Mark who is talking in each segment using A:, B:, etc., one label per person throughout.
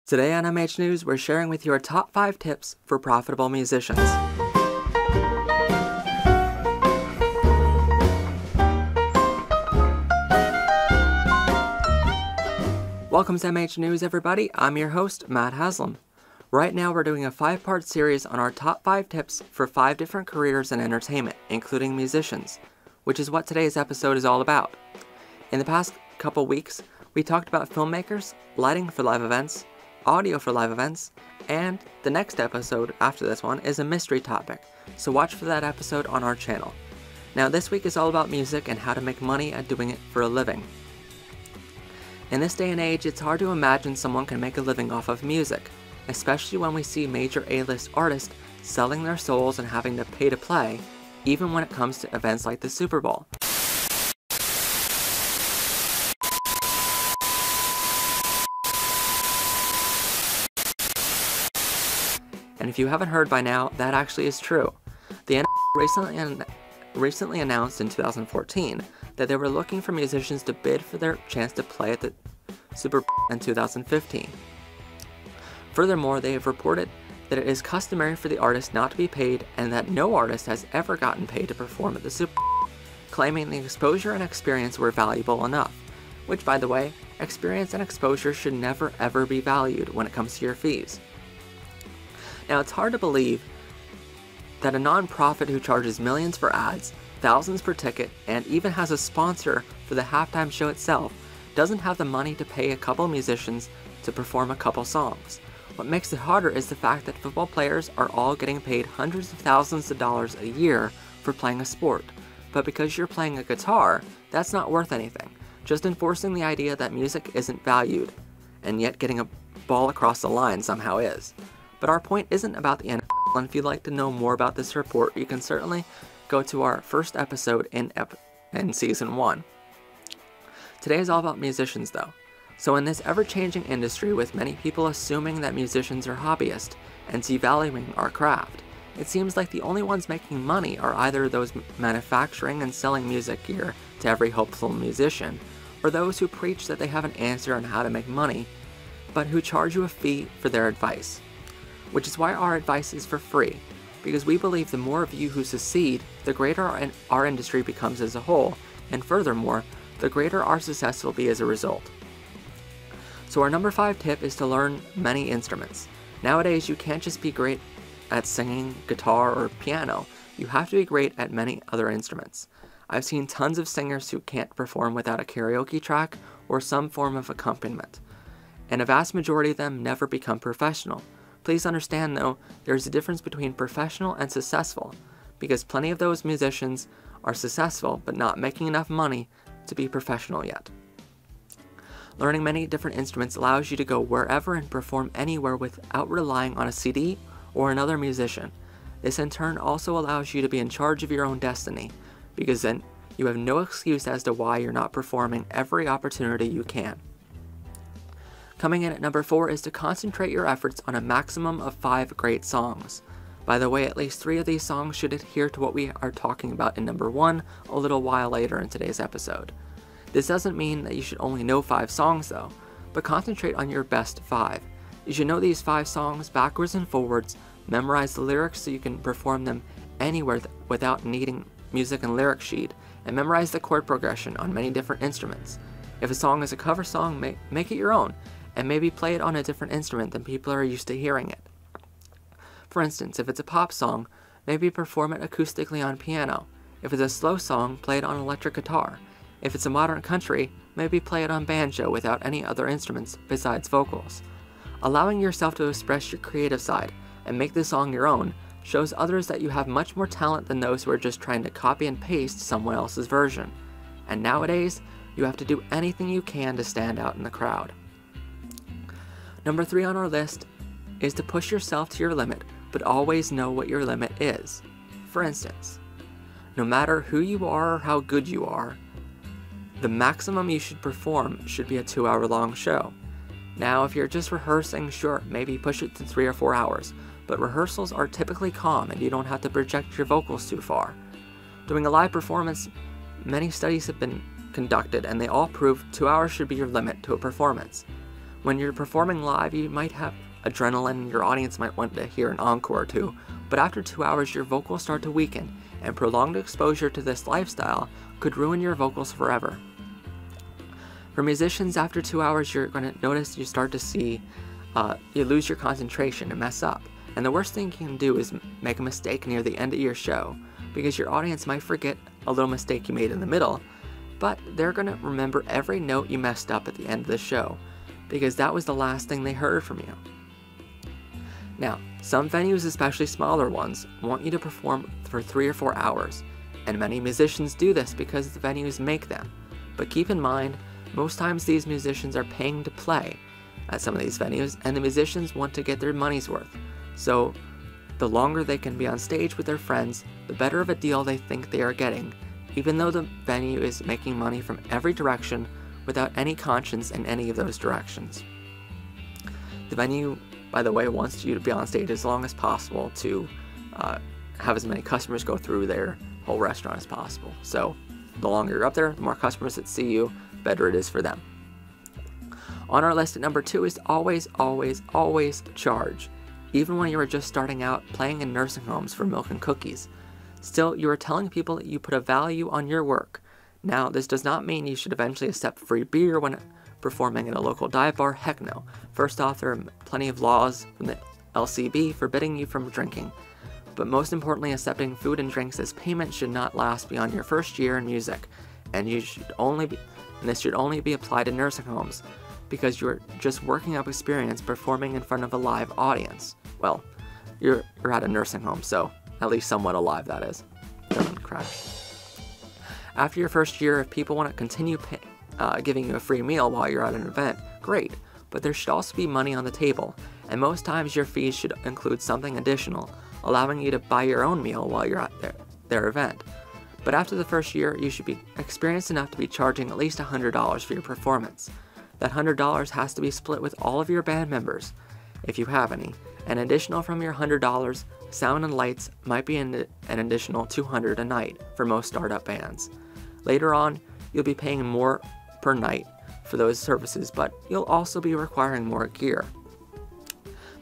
A: Today on MH News, we're sharing with you our top 5 tips for profitable musicians. Welcome to MH News, everybody. I'm your host, Matt Haslam. Right now, we're doing a 5-part series on our top 5 tips for 5 different careers in entertainment, including musicians, which is what today's episode is all about. In the past couple weeks, we talked about filmmakers, lighting for live events, audio for live events, and the next episode after this one is a mystery topic, so watch for that episode on our channel. Now this week is all about music and how to make money at doing it for a living. In this day and age, it's hard to imagine someone can make a living off of music, especially when we see major A-list artists selling their souls and having to pay to play, even when it comes to events like the Super Bowl. And if you haven't heard by now, that actually is true. The NFL recently announced in 2014 that they were looking for musicians to bid for their chance to play at the Super Bowl in 2015. Furthermore, they have reported that it is customary for the artist not to be paid and that no artist has ever gotten paid to perform at the Super Bowl, claiming the exposure and experience were valuable enough. Which, by the way, experience and exposure should never ever be valued when it comes to your fees. Now, it's hard to believe that a non-profit who charges millions for ads, thousands per ticket, and even has a sponsor for the halftime show itself doesn't have the money to pay a couple musicians to perform a couple songs. What makes it harder is the fact that football players are all getting paid hundreds of thousands of dollars a year for playing a sport. But because you're playing a guitar, that's not worth anything, just enforcing the idea that music isn't valued, and yet getting a ball across the line somehow is. But our point isn't about the NFL, and if you'd like to know more about this report, you can certainly go to our first episode in Season 1. Today is all about musicians, though. So in this ever-changing industry with many people assuming that musicians are hobbyists and devaluing our craft, it seems like the only ones making money are either those manufacturing and selling music gear to every hopeful musician, or those who preach that they have an answer on how to make money, but who charge you a fee for their advice. Which is why our advice is for free, because we believe the more of you who succeed, the greater our industry becomes as a whole, and furthermore, the greater our success will be as a result. So our number 5 tip is to learn many instruments. Nowadays, you can't just be great at singing, guitar, or piano. You have to be great at many other instruments. I've seen tons of singers who can't perform without a karaoke track or some form of accompaniment, and a vast majority of them never become professional. Please understand, though, there's a difference between professional and successful, because plenty of those musicians are successful but not making enough money to be professional yet. Learning many different instruments allows you to go wherever and perform anywhere without relying on a CD or another musician. This in turn also allows you to be in charge of your own destiny, because then you have no excuse as to why you're not performing every opportunity you can. Coming in at number 4 is to concentrate your efforts on a maximum of 5 great songs. By the way, at least 3 of these songs should adhere to what we are talking about in number 1 a little while later in today's episode. This doesn't mean that you should only know 5 songs though, but concentrate on your best 5. You should know these 5 songs backwards and forwards, memorize the lyrics so you can perform them anywhere without needing music and lyric sheet, and memorize the chord progression on many different instruments. If a song is a cover song, make it your own, and maybe play it on a different instrument than people are used to hearing it. For instance, if it's a pop song, maybe perform it acoustically on piano. If it's a slow song, play it on electric guitar. If it's a modern country, maybe play it on banjo without any other instruments besides vocals. Allowing yourself to express your creative side and make the song your own shows others that you have much more talent than those who are just trying to copy and paste someone else's version. And nowadays, you have to do anything you can to stand out in the crowd. Number 3 on our list is to push yourself to your limit, but always know what your limit is. For instance, no matter who you are or how good you are, the maximum you should perform should be a 2-hour-long show. Now, if you're just rehearsing, sure, maybe push it to 3 or 4 hours, but rehearsals are typically calm and you don't have to project your vocals too far. Doing a live performance, many studies have been conducted and they all prove 2 hours should be your limit to a performance. When you're performing live, you might have adrenaline, your audience might want to hear an encore or two, but after 2 hours your vocals start to weaken, and prolonged exposure to this lifestyle could ruin your vocals forever. For musicians, after 2 hours you're going to notice you start to see you lose your concentration and mess up. And the worst thing you can do is make a mistake near the end of your show, because your audience might forget a little mistake you made in the middle, but they're going to remember every note you messed up at the end of the show, because that was the last thing they heard from you. Now, some venues, especially smaller ones, want you to perform for 3 or 4 hours, and many musicians do this because the venues make them. But keep in mind, most times these musicians are paying to play at some of these venues, and the musicians want to get their money's worth. So, the longer they can be on stage with their friends, the better of a deal they think they are getting, even though the venue is making money from every direction without any conscience in any of those directions. The venue, by the way, wants you to be on stage as long as possible to have as many customers go through their whole restaurant as possible. So, the longer you're up there, the more customers that see you, better it is for them. On our list at number 2 is always, always, always charge. Even when you are just starting out playing in nursing homes for milk and cookies. Still, you are telling people that you put a value on your work. Now, this does not mean you should eventually accept free beer when performing in a local dive bar. Heck no. First off, there are plenty of laws from the LCB forbidding you from drinking. But most importantly, accepting food and drinks as payment should not last beyond your first year in music. And this should only be applied to nursing homes, because you're just working up experience performing in front of a live audience. Well, you're at a nursing home, so at least somewhat alive, that is. Don't crash. After your first year, if people want to continue giving you a free meal while you're at an event, great, but there should also be money on the table, and most times your fees should include something additional, allowing you to buy your own meal while you're at their event. But after the first year, you should be experienced enough to be charging at least $100 for your performance. That $100 has to be split with all of your band members, if you have any, and additional from your $100, sound and lights might be an additional $200 a night for most startup bands. Later on, you'll be paying more per night for those services, but you'll also be requiring more gear.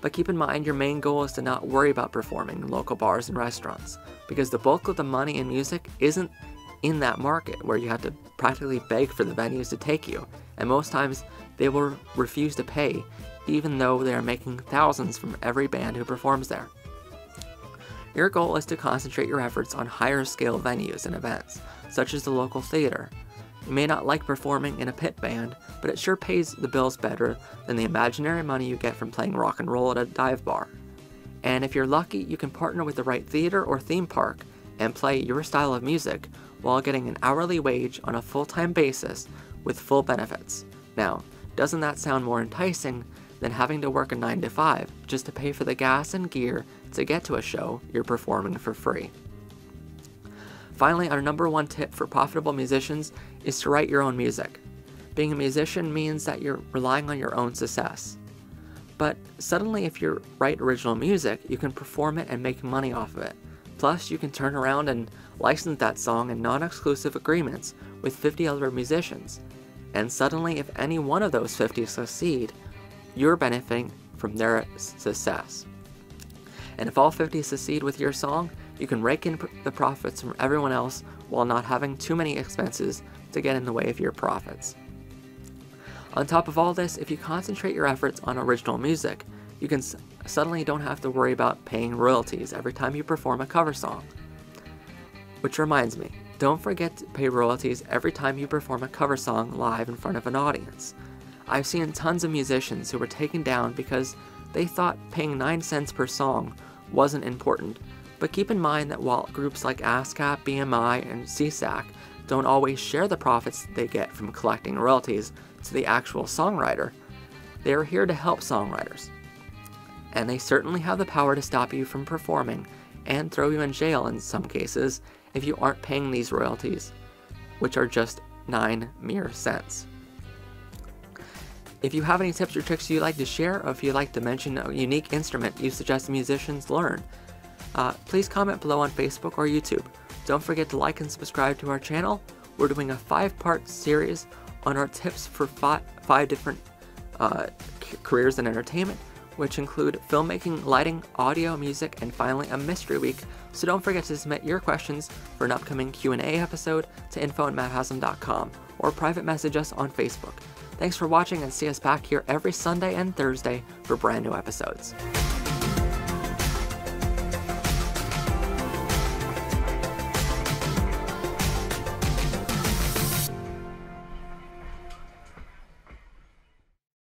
A: But keep in mind, your main goal is to not worry about performing in local bars and restaurants, because the bulk of the money in music isn't in that market where you have to practically beg for the venues to take you, and most times they will refuse to pay even though they are making thousands from every band who performs there. Your goal is to concentrate your efforts on higher scale venues and events, such as the local theater. You may not like performing in a pit band, but it sure pays the bills better than the imaginary money you get from playing rock and roll at a dive bar. And if you're lucky, you can partner with the right theater or theme park and play your style of music while getting an hourly wage on a full-time basis with full benefits. Now, doesn't that sound more enticing than having to work a 9 to 5 just to pay for the gas and gear to get to a show you're performing for free? Finally, our number 1 tip for profitable musicians is to write your own music. Being a musician means that you're relying on your own success. But suddenly, if you write original music, you can perform it and make money off of it. Plus, you can turn around and license that song in non-exclusive agreements with 50 other musicians. And suddenly, if any one of those 50 succeed, you're benefiting from their success. And if all 50 succeed with your song, you can rake in the profits from everyone else while not having too many expenses to get in the way of your profits. On top of all this, if you concentrate your efforts on original music, you can suddenly don't have to worry about paying royalties every time you perform a cover song. Which reminds me, don't forget to pay royalties every time you perform a cover song live in front of an audience. I've seen tons of musicians who were taken down because they thought paying 9 cents per song wasn't important, but keep in mind that while groups like ASCAP, BMI, and CSAC don't always share the profits they get from collecting royalties to the actual songwriter, they are here to help songwriters. And they certainly have the power to stop you from performing and throw you in jail in some cases if you aren't paying these royalties, which are just 9 mere cents. If you have any tips or tricks you'd like to share, or if you'd like to mention a unique instrument you suggest musicians learn, please comment below on Facebook or YouTube. Don't forget to like and subscribe to our channel. We're doing a 5-part series on our tips for 5 different careers in entertainment, which include filmmaking, lighting, audio, music, and finally a mystery week. So don't forget to submit your questions for an upcoming Q&A episode to info@mathhaslam.com or private message us on Facebook. Thanks for watching, and see us back here every Sunday and Thursday for brand new episodes.